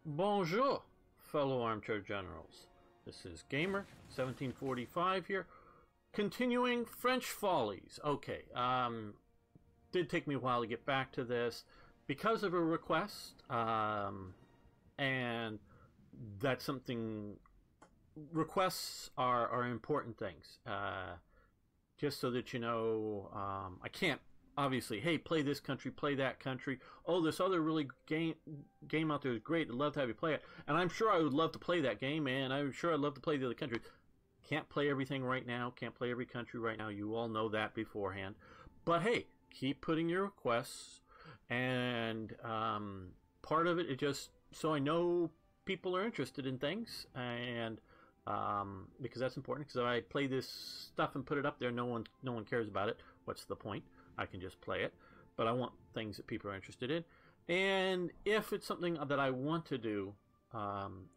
Bonjour, fellow armchair generals. This is Gamer 1745 here, continuing French Follies. Okay, did take me a while to get back to this because of a request, and that's something. Requests are important things. Just so that you know, I can't obviously, hey, play this country, play that country. Oh, this other really game out there is great. I'd love to have you play it. And I'm sure I would love to play that game, and I'm sure I'd love to play the other countries. Can't play everything right now. Can't play every country right now. You all know that beforehand. But hey, keep putting your requests. And part of it is just so I know people are interested in things. And because that's important. Because if I play this stuff and put it up there, no one cares about it. What's the point? I can just play it. But I want things that people are interested in. And if it's something that I want to do,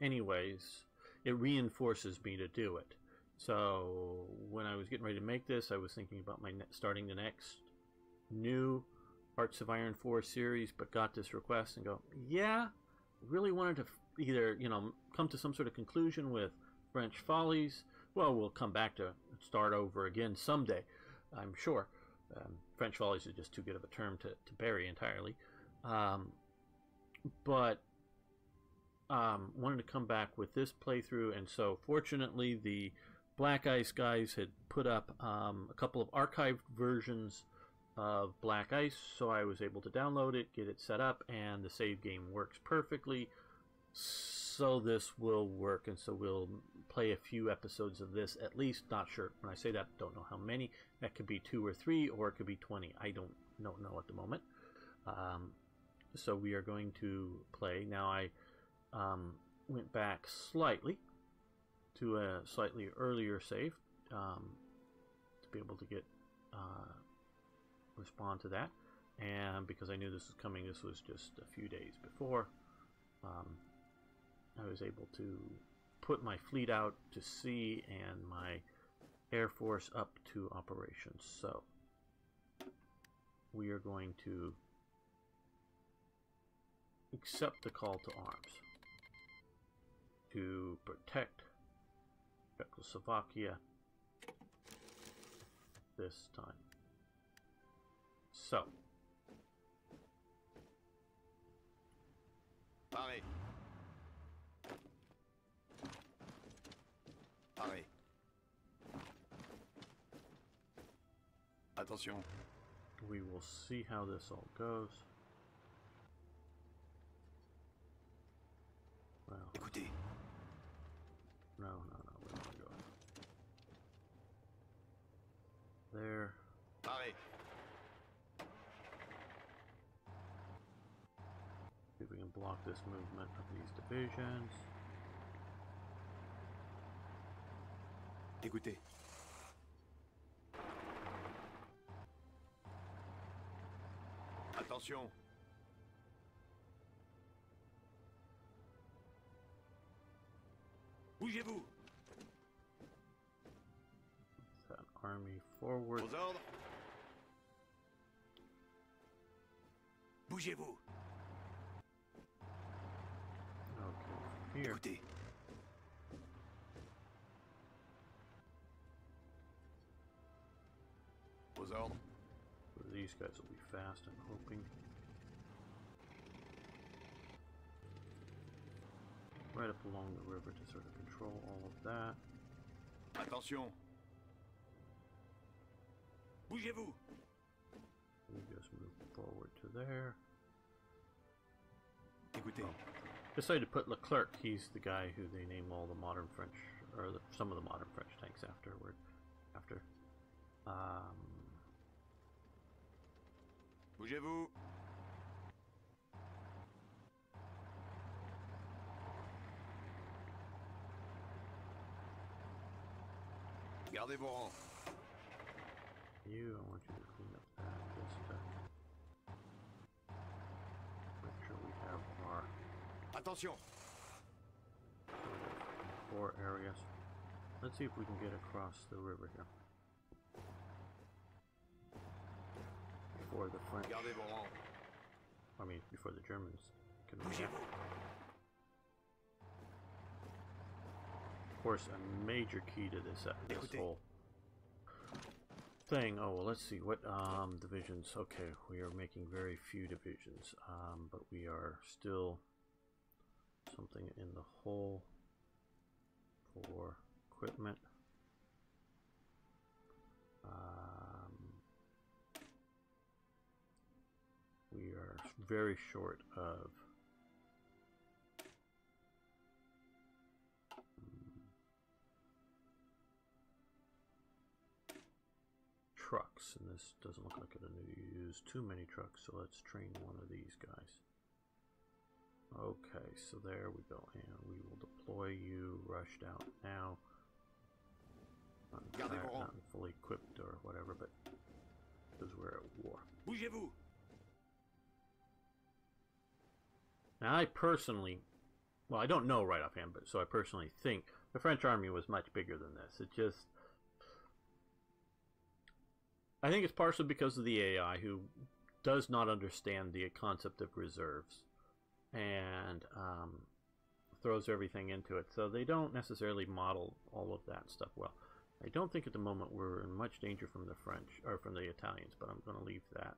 anyways, it reinforces me to do it. So when I was getting ready to make this, I was thinking about starting the next new Hearts of Iron 4 series, but got this request and go, yeah, really wanted to either, come to some sort of conclusion with French Follies. Well, we'll come back to start over again someday, I'm sure. French Follies is just too good of a term to bury entirely. But wanted to come back with this playthrough, and so fortunately the Black Ice guys had put up a couple of archived versions of Black Ice, so I was able to download it, get it set up, and the save game works perfectly. So this will work, and so we'll play a few episodes of this at least. Not sure. When I say that, don't know how many. That could be 2 or 3, or it could be 20. I don't know at the moment. So we are going to play. Now I went back slightly to a slightly earlier save to be able to get respond to that. And because I knew this was coming, this was just a few days before. I was able to put my fleet out to sea and my Air Force up to operations. So we are going to accept the call to arms to protect Czechoslovakia this time. So Pareil. Pareil. Attention. We will see how this all goes. Well, Écoutez. no, we want to go there. Pareil. See if we can block this movement of these divisions. Écoutez. Attention. Bougez-vous. That army forward. Aux ordres. Bougez-vous. Okay, here. Écoutez. Aux ordres. These guys will be fast, I'm hoping. Right up along the river to sort of control all of that. Attention. Bougez-vous. We just move forward to there. Écoutez. Oh. Decided to put Leclerc. He's the guy who they name all the modern French, or some of the modern French tanks afterward. Bougez-vous. Gardez vos rangs. You, I want you to clean up that just to make sure we have our Attention. 4 areas. Let's see if we can get across the river here. Before the French, Gardez vos rangs. I mean, before the Germans can react. Bougez-vous. course, a major key to this whole thing. Oh, well, let's see. What divisions? Okay, we are making very few divisions, but we are still something in the hole for equipment. We are very short of trucks, and this doesn't look like it'll use too many trucks, so let's train one of these guys. Okay, so there we go, and we will deploy you, rushed out now. Not fully equipped or whatever, but because we're at war. Bougez-vous. Now, I personally, well, I don't know right offhand, but so I personally think the French army was much bigger than this. It just, I think it's partially because of the AI, who does not understand the concept of reserves and throws everything into it. So they don't necessarily model all of that stuff well. I don't think at the moment we're in much danger from the French or from the Italians, but I'm going to leave that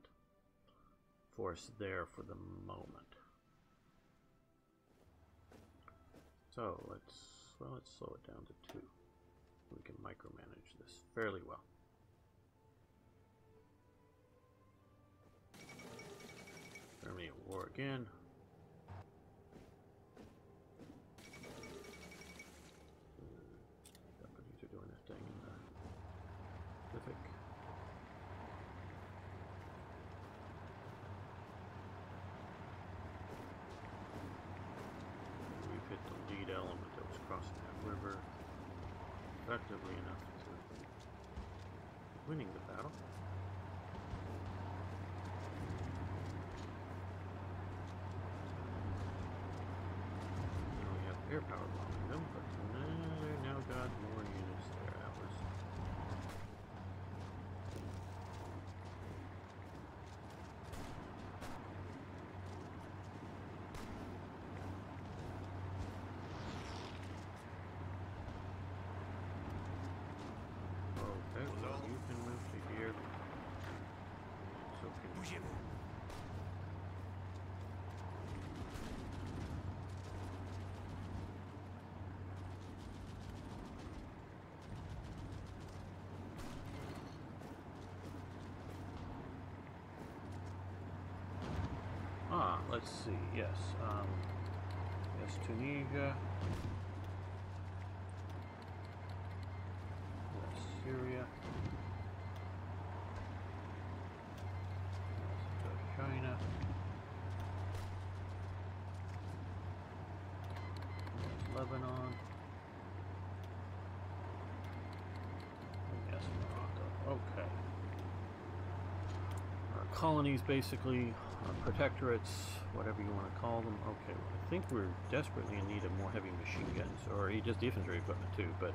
force there for the moment. So let's slow it down to 2. We can micromanage this fairly well. Germany at war again. Japanese are doing their thing in the Pacific. We've hit the lead element that was crossing that river effectively enough to winning the battle. Air power bombing them, but they're now got more units there. That was okay. Well, you can move to here. So can you. Let's see, yes, yes, Tunisia, yes, Syria, yes, China, yes, Lebanon, and yes, Morocco. Okay. Our colonies, basically, protectorates, whatever you want to call them. Okay, well, I think we're desperately in need of more heavy machine guns, or just infantry equipment too, but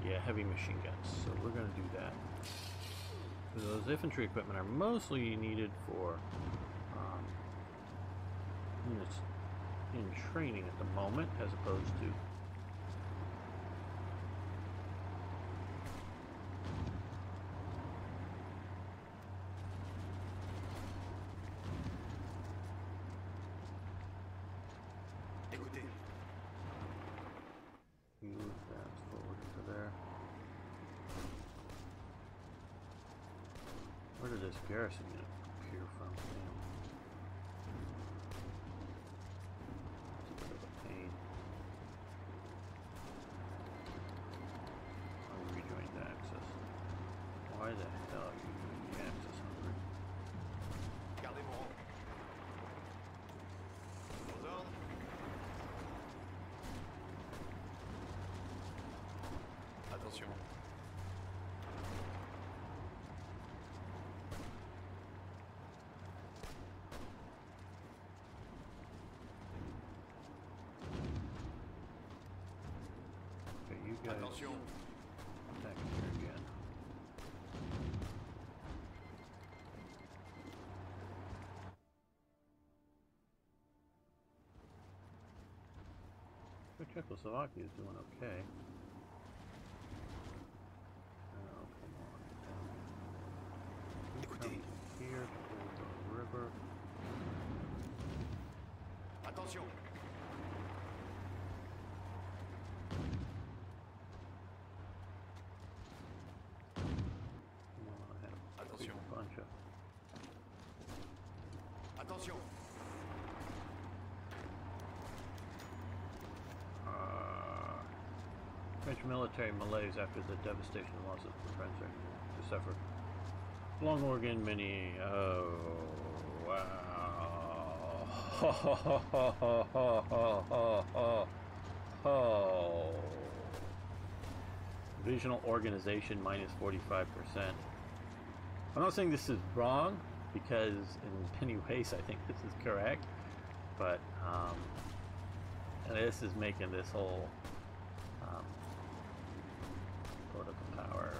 yeah, heavy machine guns, so we're going to do that. Those infantry equipment are mostly needed for units in training at the moment, as opposed to where did this garrison unit appear from? It's a bit of a pain. I'll rejoin the Axis. Why the hell are you doing the Axis hungry? Gardez mon rang. Aux ordres. Attention. Attention. Back here again. Czechoslovakia is doing okay. Oh, come on. Who comes here to hold the river? Attention. Come on, I have a big Attention. bunch of... Attention. French military malaise after the devastation losses the French to suffer. Long Oregon mini. Oh, wow. Ho, ho, ho, ho, ho, ho, ho, ho, ho. Divisional organization minus 45%. I'm not saying this is wrong, because in many ways I think this is correct, but and this is making this whole political power,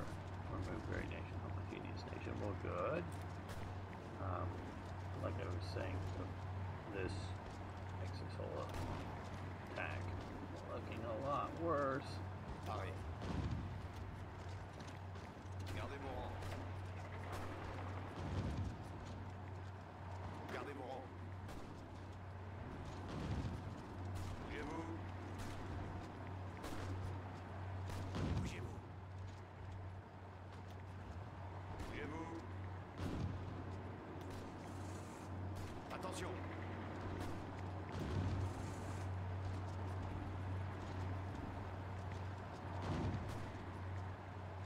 remove very nation, homogeneous nation. Well, good. Like I was saying, this makes this whole attack looking a lot worse. Pareil. Gardez mon rang. Gardez mon rang. Bougez-vous. Bougez-vous. Bougez-vous. Attention.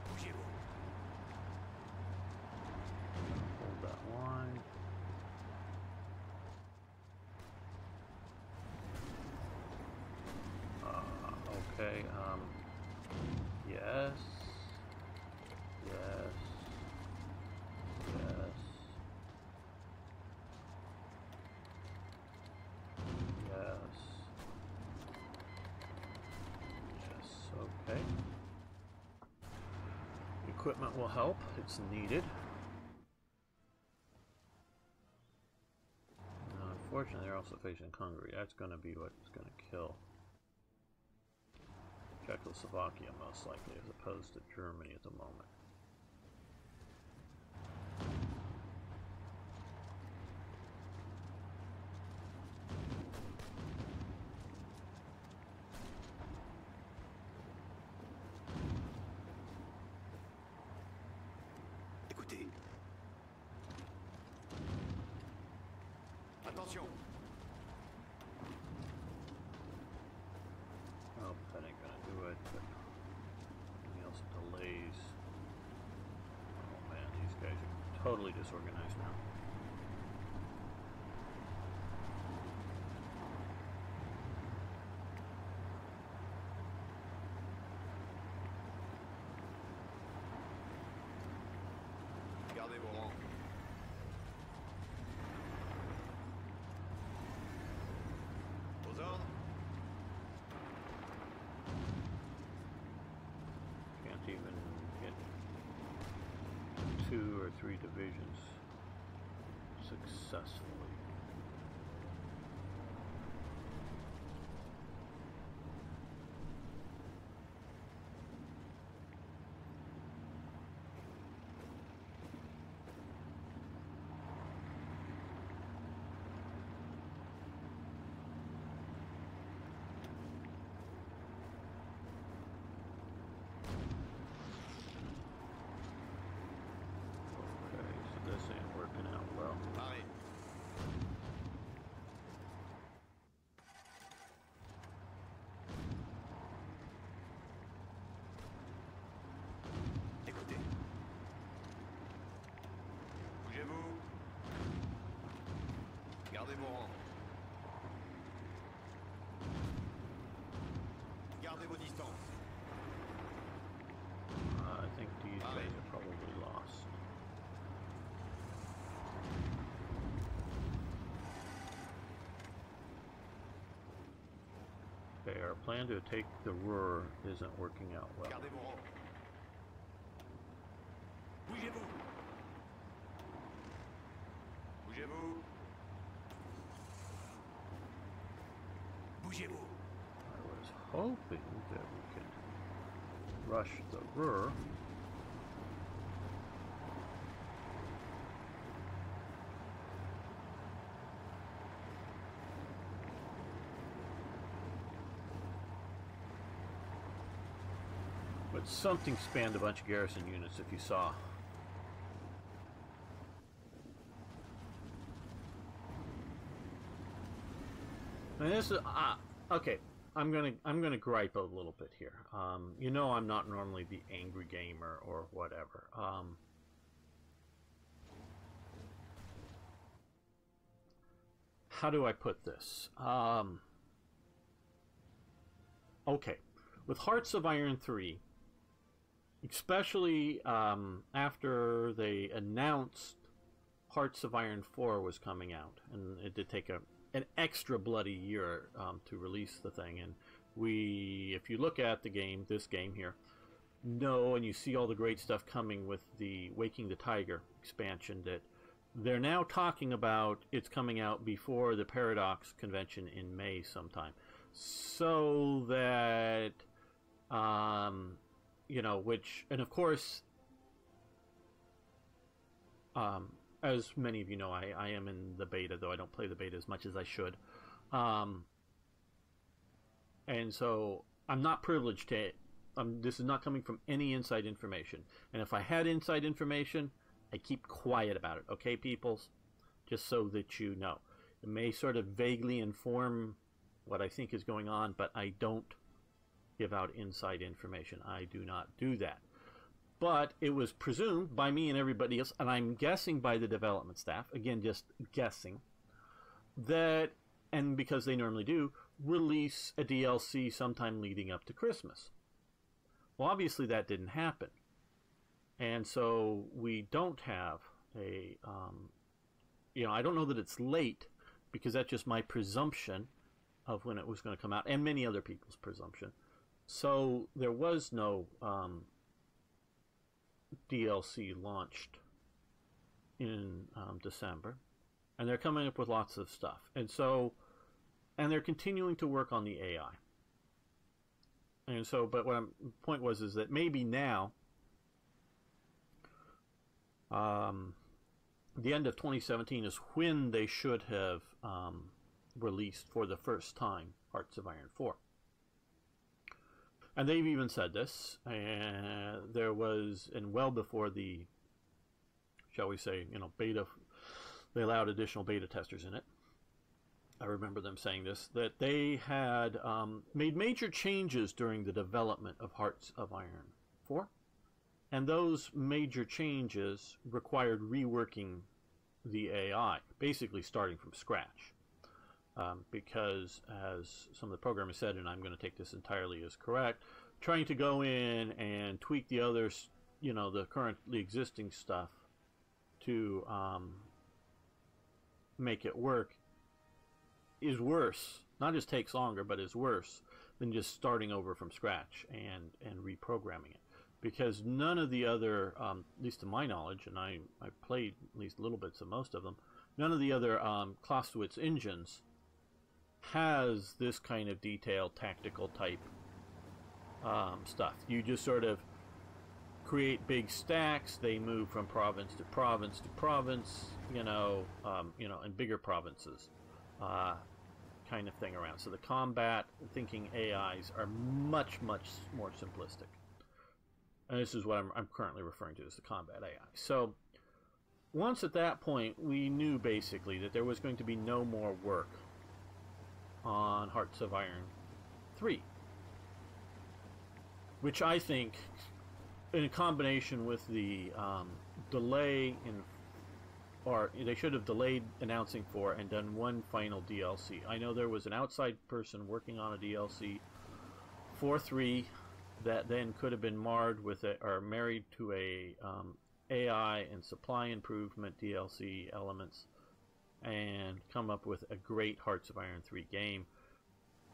Bougez-vous. Hold that line. Okay, yes. Yes. Yes. Yes. Yes, okay. Equipment will help, it's needed. Now, unfortunately, they're also facing Hungary. That's going to be what's going to kill Czechoslovakia, most likely, as opposed to Germany at the moment. Écoutez. Attention. Oh, that ain't gonna do it, but anything else delays. Oh man, these guys are totally disorganized now. Gardez vos rangs. Aux ordres. Can't even get 2 or 3 divisions successfully. Okay, so this ain't working out well. Pareil. Écoutez. Bougez-vous. Gardez vos rangs. Gardez vos distances. I think these guys are probably lost. Okay, our plan to take the Ruhr isn't working out well. Gardez vos rangs. Bougez-vous. Bougez-vous. Bougez-vous. I was hoping that we can rush the Ruhr. But something spanned a bunch of garrison units, if you saw. And this is okay. I'm gonna gripe a little bit here. You know, I'm not normally the angry gamer or whatever. How do I put this? Okay, with Hearts of Iron 3, especially after they announced Hearts of Iron 4 was coming out, and it did take an extra bloody year to release the thing. And if you look at the game, this game here, and you see all the great stuff coming with the Waking the Tiger expansion, that they're now talking about it's coming out before the Paradox convention in May sometime, so that you know, and of course, as many of you know, I am in the beta, though I don't play the beta as much as I should. And so I'm not privileged to, this is not coming from any inside information. And if I had inside information, I keep quiet about it, okay, peoples? Just so that you know. It may sort of vaguely inform what I think is going on, but I don't give out inside information. I do not do that. But it was presumed by me and everybody else, and I'm guessing by the development staff, again, just guessing, that, and because they normally do, release a DLC sometime leading up to Christmas. Well, obviously that didn't happen. And so we don't have a, you know, I don't know that it's late, because that's just my presumption of when it was going to come out, and many other people's presumption. So there was no DLC launched in December, and they're coming up with lots of stuff, and they're continuing to work on the AI. And so, but what the point was is that maybe now, the end of 2017 is when they should have released for the first time Hearts of Iron 4. And they've even said this, and there was, and well before the, shall we say, you know, beta, they allowed additional beta testers in it. I remember them saying this, that they had made major changes during the development of Hearts of Iron 4. And those major changes required reworking the AI, basically starting from scratch. Because, as some of the programmers said, and I'm going to take this entirely as correct, trying to go in and tweak the others, you know, the currently existing stuff to make it work is worse. Not just takes longer, but is worse than just starting over from scratch and reprogramming it. Because none of the other, at least to my knowledge, and I played at least little bits of most of them, none of the other Clausewitz engines has this kind of detailed tactical type stuff. You just sort of create big stacks. They move from province to province to province, you know, and bigger provinces, kind of thing around. So the combat thinking AIs are much more simplistic. And this is what I'm currently referring to as the combat AI. So once at that point, we knew basically that there was going to be no more work on Hearts of Iron 3, which I think, in combination with the delay in, or they should have delayed announcing 4 and done one final DLC. I know there was an outside person working on a DLC for 3 that then could have been marred with it, or married to a AI and supply improvement DLC elements, and come up with a great Hearts of Iron 3 game.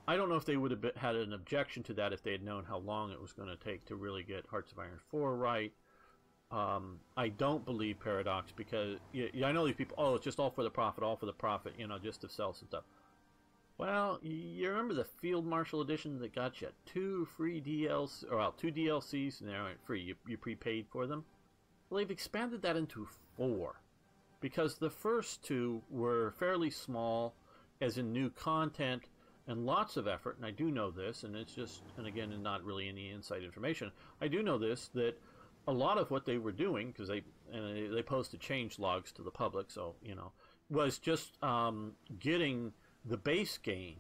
I don't know if they would have had an objection to that if they had known how long it was going to take to really get Hearts of Iron 4 right. I don't believe Paradox, because I know these people, oh, it's just all for the profit, you know, just to sell some stuff. Well, you remember the Field Marshal Edition that got you two free DLC, or well, two DLCs, and they weren't free. You prepaid for them. Well, they've expanded that into four, because the first two were fairly small, as in new content and lots of effort. And I do know this, and it's just, and again, not really any inside information. I do know this, that a lot of what they were doing, because they posted change logs to the public, so you know, was just getting the base game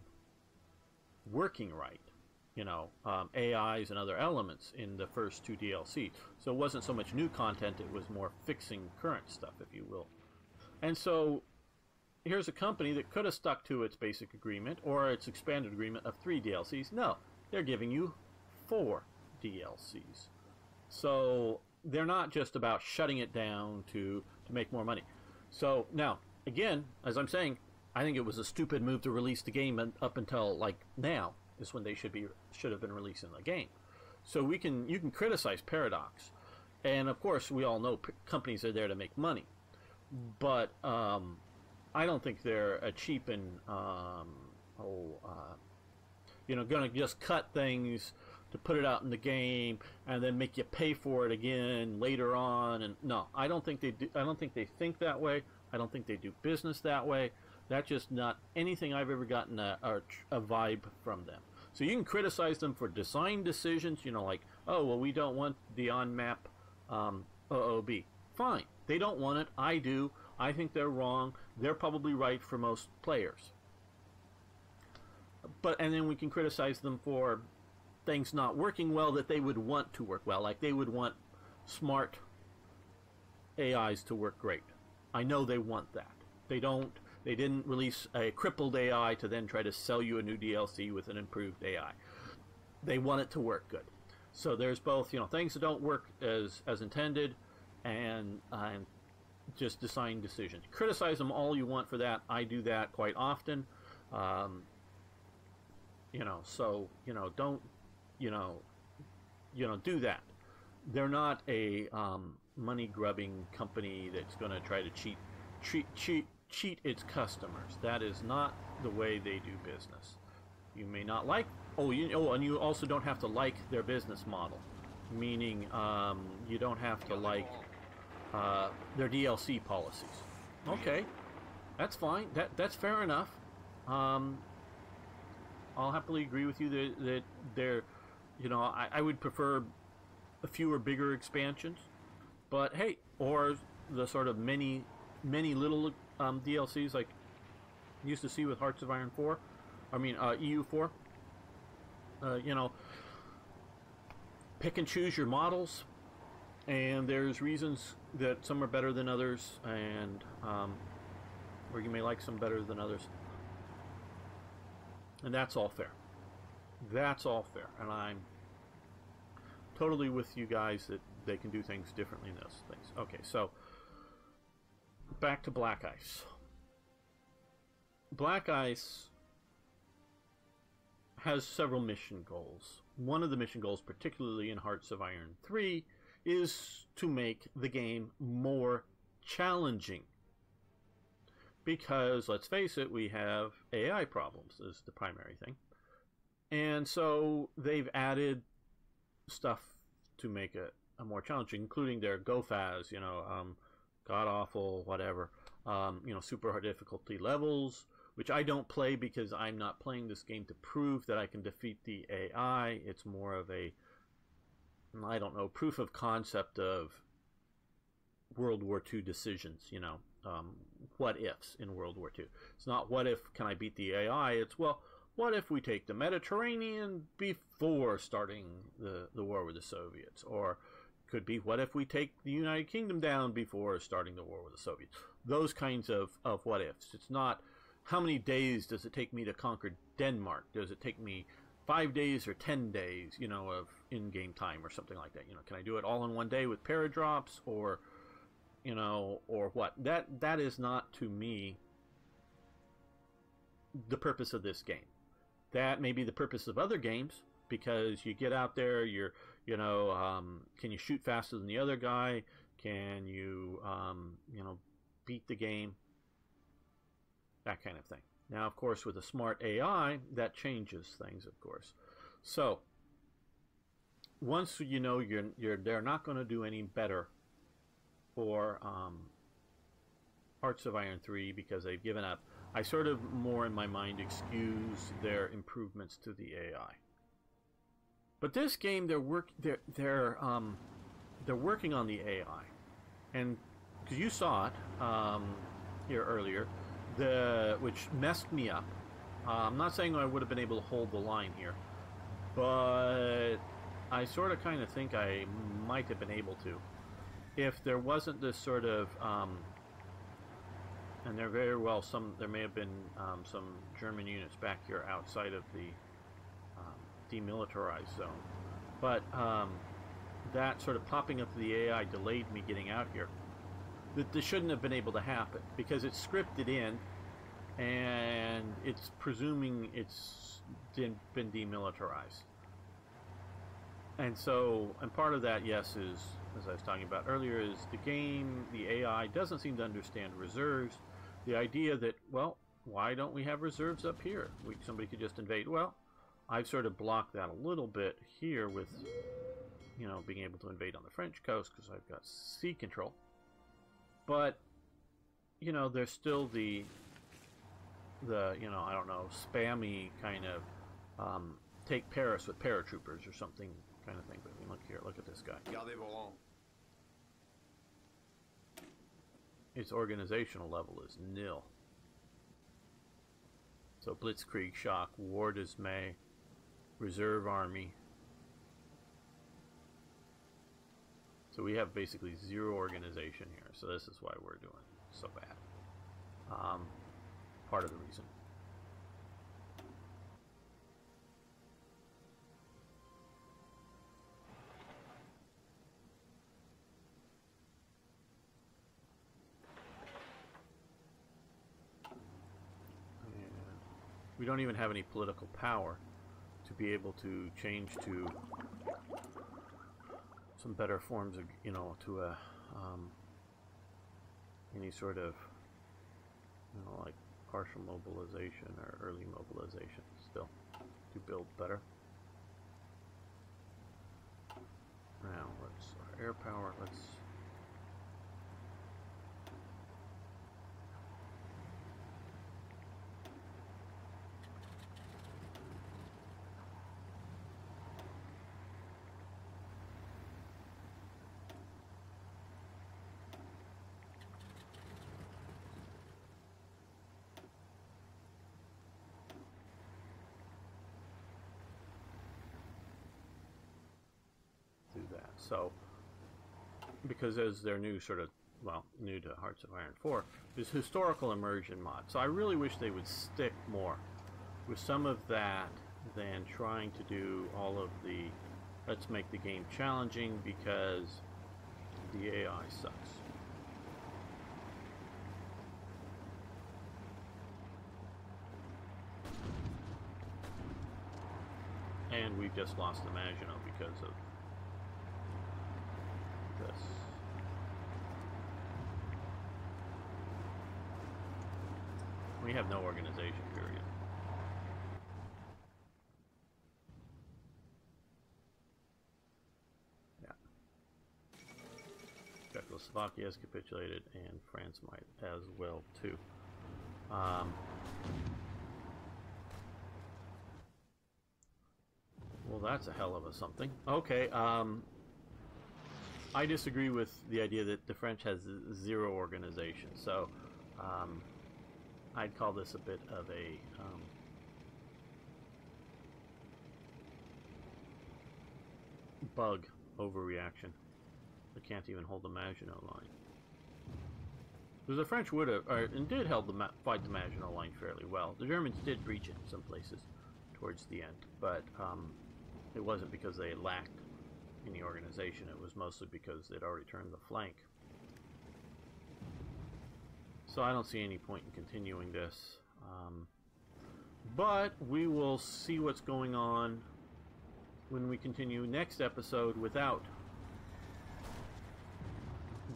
working right, you know, AIs and other elements in the first two DLC. So it wasn't so much new content, it was more fixing current stuff, if you will. And so here's a company that could have stuck to its basic agreement or its expanded agreement of 3 DLCs. No, they're giving you 4 DLCs. So they're not just about shutting it down to make more money. So now, again, as I'm saying, I think it was a stupid move to release the game up until like now is when they should have been releasing the game. So you can criticize Paradox, and of course we all know companies are there to make money, but I don't think they're a cheap and going to just cut things to put it out in the game and then make you pay for it again later on. And no, I don't think they do. I don't think they think that way. I don't think they do business that way. That's just not anything I've ever gotten a vibe from them. So you can criticize them for design decisions, you know, like, oh, well, we don't want the on-map OOB. Fine. They don't want it. I do. I think they're wrong. They're probably right for most players. And then we can criticize them for things not working well that they would want to work well. Like they would want smart AIs to work great. I know they want that. They didn't release a crippled AI to then try to sell you a new DLC with an improved AI. They want it to work good. So there's both, you know, things that don't work as intended, and just design decisions. Criticize them all you want for that. I do that quite often. Don't, do that. They're not a money-grubbing company that's going to try to cheat its customers. That is not the way they do business. You may not like, and you also don't have to like their business model, meaning you don't have to like their DLC policies. Okay, that's fine. That's fair enough. I'll happily agree with you that they're, I would prefer a fewer bigger expansions, but hey, or the sort of many little DLCs like you used to see with Hearts of Iron 4. I mean EU4. Pick and choose your models, and there's reasons that some are better than others, and or you may like some better than others, and that's all fair. That's all fair, and I'm totally with you guys that they can do things differently in those things. Okay, so back to Black Ice. Black Ice has several mission goals. One of the mission goals, particularly in Hearts of Iron 3, is to make the game more challenging. Because, let's face it, we have AI problems is the primary thing. And so they've added stuff to make it more challenging, including their GoFaz, god-awful, whatever, super hard difficulty levels, which I don't play because I'm not playing this game to prove that I can defeat the AI. It's more of a, proof of concept of World War II decisions, what ifs in World War II. It's not what if can I beat the AI, it's, well, what if we take the Mediterranean before starting the war with the Soviets? Or could be, what if we take the United Kingdom down before starting the war with the Soviets? Those kinds of what ifs. It's not, how many days does it take me to conquer Denmark? Does it take me 5 days or 10 days, of in-game time or something like that? Can I do it all in one day with paradrops, or, or what? That is not, to me, the purpose of this game. That may be the purpose of other games, because you get out there, you're, can you shoot faster than the other guy? Can you, beat the game? That kind of thing. Now, of course, with a smart AI, that changes things, of course. So, once you know they're not going to do any better for Hearts of Iron 3 because they've given up, I sort of more in my mind excuse their improvements to the AI. But this game, they're working on the AI, and because you saw it here earlier, which messed me up. I'm not saying I would have been able to hold the line here, but I sort of kind of think I might have been able to if there wasn't this sort of and there very well there may have been some German units back here outside of the demilitarized zone, but that sort of popping up the AI delayed me getting out here. This shouldn't have been able to happen because it's scripted in and it's presuming it's been demilitarized. And so, and part of that, yes, is, as I was talking about earlier, is the game, the AI doesn't seem to understand reserves. The idea that, well, why don't we have reserves up here? Somebody could just invade. Well, I've sort of blocked that a little bit here with, you know, being able to invade on the French coast because I've got sea control. But, you know, there's still the you know, I don't know, spammy kind of take Paris with paratroopers or something kind of thing. But I mean, look here, look at this guy. Gardez vos rangs. Its organizational level is nil. So Blitzkrieg Shock, War Dismay, Reserve Army. So we have basically zero organization here. So this is why we're doing so bad. Part of the reason. We don't even have any political power to be able to change to some better forms of, you know, to a any sort of, you know, like partial mobilization or early mobilization still to build better. Now let's air power, let's that. So, because as their new sort of, well, new to Hearts of Iron 4, is historical immersion mod. So I really wish they would stick more with some of that than trying to do all of the, let's make the game challenging because the AI sucks. And we've just lost the Maginot because of this. We have no organization, period. Yeah. Czechoslovakia has capitulated, and France might as well too. Well, that's a hell of a something. Okay, I disagree with the idea that the French has zero organization, so I'd call this a bit of a bug overreaction. They can't even hold the Maginot line. Because the French would have, and did fight the Maginot line fairly well. The Germans did breach it in some places towards the end, but it wasn't because they lacked any organization. It was mostly because they'd already turned the flank. So I don't see any point in continuing this. But we will see what's going on when we continue next episode without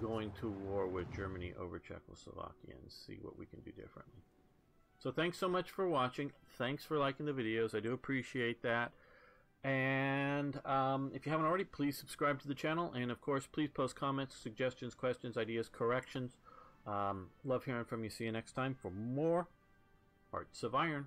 going to war with Germany over Czechoslovakia and see what we can do differently. So thanks so much for watching. Thanks for liking the videos. I do appreciate that. And if you haven't already, please subscribe to the channel. And of course, please post comments, suggestions, questions, ideas, corrections. Love hearing from you. See you next time for more Hearts of Iron.